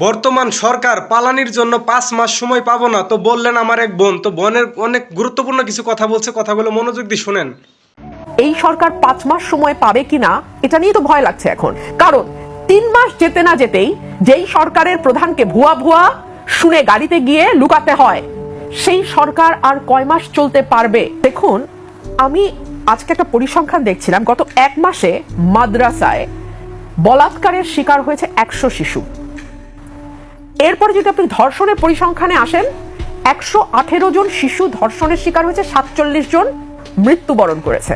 বর্তমান সরকার পালানির জন্য 5 মাস সময় পাবো না তো বললেন আমার এক বোন। তো বোনের অনেক গুরুত্বপূর্ণ কিছু কথা বলছে, কথাগুলো মনোযোগ দিয়ে শুনেন। এই সরকার 5 মাস সময় পাবে কিনা এটা নিয়ে তো ভয় লাগছে এখন, কারণ 3 মাস যেতে না যেতেই যেই সরকারের প্রধানকে ভুয়া ভুয়া শুনে গাড়িতে গিয়ে লুকাতে হয়, সেই সরকার আর কয় মাস চলতে পারবে? দেখুন, আমি আজকে একটা পরিসংখ্যান দেখছিলাম, গত 1 মাসে মাদ্রাসায় বলাৎকারের শিকার হয়েছে 100 শিশু। এরপরে যদি আপনি ধর্ষণের পরিসংখ্যানে আসেন, 118 জন শিশু ধর্ষণের শিকার হয়েছে, 47 জন মৃত্যুবরণ করেছে।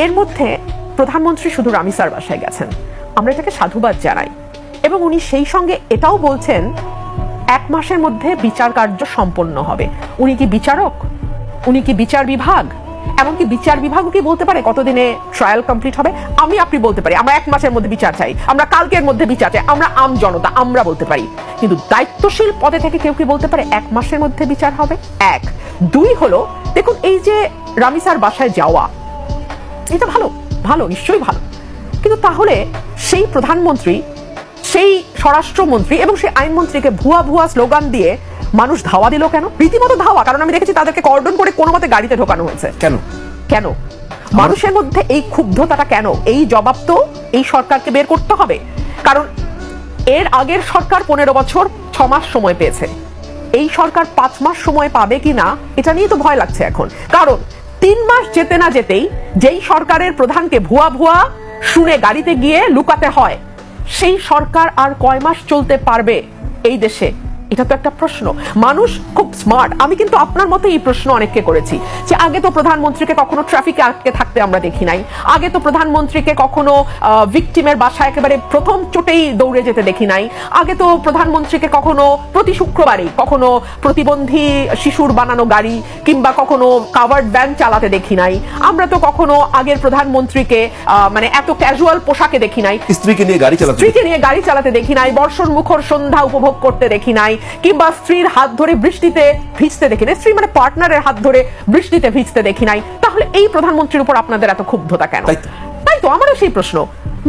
এর মধ্যে প্রধানমন্ত্রী শুধু রামিসার বাসায় গেছেন, আমরা এটাকে সাধুবাদ জানাই, এবং উনি সেই সঙ্গে এটাও বলছেন 1 মাসের মধ্যে বিচার কার্য সম্পন্ন হবে। উনি কি বিচারক? উনি কি বিচার বিভাগ? এমনকি বিচার বিভাগও কি বলতে পারে কতদিনে ট্রায়াল কমপ্লিট হবে? আপনি বলতে পারি আমরা 1 মাসের মধ্যে বিচার চাই, আমরা কালকের মধ্যে বিচার চাই, আমরা আম জনতা আমরা বলতে পারি, কিন্তু দায়িত্বশীল পদে থেকে কেউ কি বলতে পারে 1 মাসের মধ্যে বিচার হবে? 1 2 হলো, দেখুন এই যে রামিসার বাসায় যাওয়া, এটা ভালো নিশ্চয়ই ভালো, কিন্তু তাহলে সেই প্রধানমন্ত্রী, সেই স্বরাষ্ট্রমন্ত্রী এবং সেই আইনমন্ত্রীকে ভুয়া ভুয়া স্লোগান দিয়ে মানুষ ধাওয়া দিল কেন? রীতিমতো ধাওয়া, কারণ আমি দেখেছি তাদেরকে কর্ডন করে কোনো মতে গাড়িতে ঢোকানো হয়েছে। কেন মানুষের মধ্যে এই ক্ষুব্ধতাটা কেন? এই জবাব তো এই সরকারকে বের করতে হবে, কারণ এর আগের সরকার 15 বছর 6 মাস সময় পেয়েছে, এই সরকার 5 মাস সময় পাবে কিনা এটা নিয়ে তো ভয় লাগছে এখন, কারণ 3 মাস যেতে না যেতেই যেই সরকারের প্রধানকে ভুয়া ভুয়া শুনে গাড়িতে গিয়ে লুকাতে হয়, সেই সরকার আর কয় মাস চলতে পারবে এই দেশে? এটা তো একটা প্রশ্ন। মানুষ খুব স্মার্ট, আমি কিন্তু আপনার মতো এই প্রশ্ন অনেককে করেছি, যে আগে তো প্রধানমন্ত্রীকে কখনো ট্রাফিকে আটকে থাকতে আমরা দেখি নাই, আগে তো প্রধানমন্ত্রীকে কখনো ভিকটিমের বাসায় একেবারে প্রথম চোটেই দৌড়ে যেতে দেখি নাই, আগে তো প্রধানমন্ত্রীকে কখনো প্রতি শুক্রবারই কখনো প্রতিবন্ধী শিশুর বানানো গাড়ি কিংবা কখনো কাভার্ড ভ্যান চালাতে দেখি নাই, আমরা তো কখনো আগের প্রধানমন্ত্রীকে মানে এত ক্যাজুয়াল পোশাকে দেখি নাই, স্ত্রীকে নিয়ে গাড়ি চালাতে দেখি নাই, বর্ষণ মুখর সন্ধ্যা উপভোগ করতে দেখি নাই, কিংবা স্ত্রীর হাত ধরে বৃষ্টিতে ভিজতে দেখি নাই, স্ত্রী মানে পার্টনারের হাত ধরে বৃষ্টিতে ভিজতে দেখি নাই। তাহলে এই প্রধানমন্ত্রীর উপর আপনাদের এত ক্ষুব্ধতা কেন? তাই তো আমারও সেই প্রশ্ন।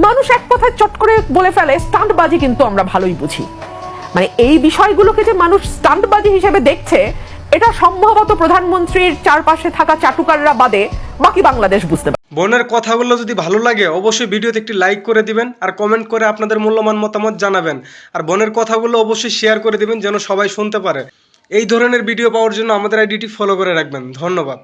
মানুষ এক কথায় চট করে বলে ফেলে স্টান্টবাজি, কিন্তু আমরা ভালোই বুঝি, মানে এই বিষয়গুলোকে যে মানুষ স্টান্টবাজি হিসেবে দেখছে, এটা সম্ভবত প্রধানমন্ত্রীর চারপাশে থাকা চাটুকাররা বাদে বাকি বাংলাদেশ বুঝতে পারে। বোনের কথাগুলো যদি ভালো লাগে অবশ্যই ভিডিওতে একটি লাইক করে দিবেন, আর কমেন্ট করে আপনাদের মূল্যবান মতামত জানাবেন, আর বোনের কথাগুলো অবশ্যই শেয়ার করে দিবেন যেন সবাই শুনতে পারে। এই ধরনের ভিডিও পাওয়ার জন্য আমাদের আইডিটি ফলো করে রাখবেন। ধন্যবাদ।